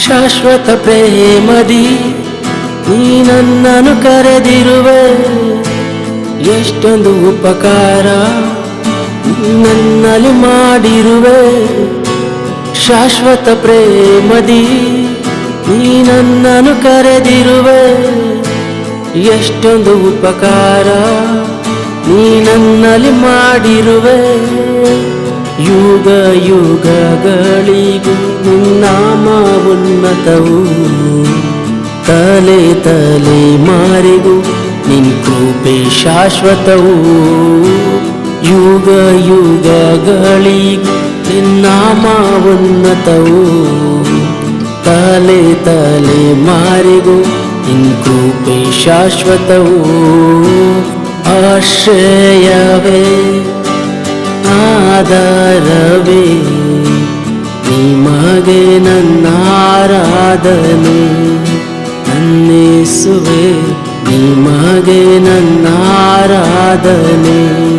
ಶಾಶ್ವತ ಪ್ರೇಮದಿ ನೀ ನನ್ನನ್ನು ಕರೆದಿರುವೆ. ಎಷ್ಟೊಂದು ಉಪಕಾರ ನನ್ನಲ್ಲಿ ಮಾಡಿರುವೆ. ಶಾಶ್ವತ ಪ್ರೇಮದಿ ನೀ ನನ್ನನ್ನು ಕರೆದಿರುವೆ. ಎಷ್ಟೊಂದು ಉಪಕಾರ ನೀ ನನ್ನಲ್ಲಿ ಮಾಡಿರುವೆ. ಯುಗ ಯುಗಗಳಿಗೂ ನಿನ್ನಾಮ ಉನ್ನತವು. ತಲೆ ತಲೆ ಮಾರಿಗೂ ನಿನ್ ಕೃಪೆ ಶಾಶ್ವತವು. ಯುಗ ಯುಗಗಳಿಗೂ ನಿನ್ನಾಮ ಉನ್ನತವು. ತಲೆ ತಲೆ ಮಾರಿಗೂ ನಿನ್ ಕೃಪೆ ಶಾಶ್ವತವು. ಆಶ್ರಯವೇ ಆಧಾರವೇ ನಿಮಗೆ ನನ್ನ ಆರಾಧನೆ. ನನ್ನೇಸುವೆ ನಿಮಗೆ ನನ್ನ ಆರಾಧನೆ.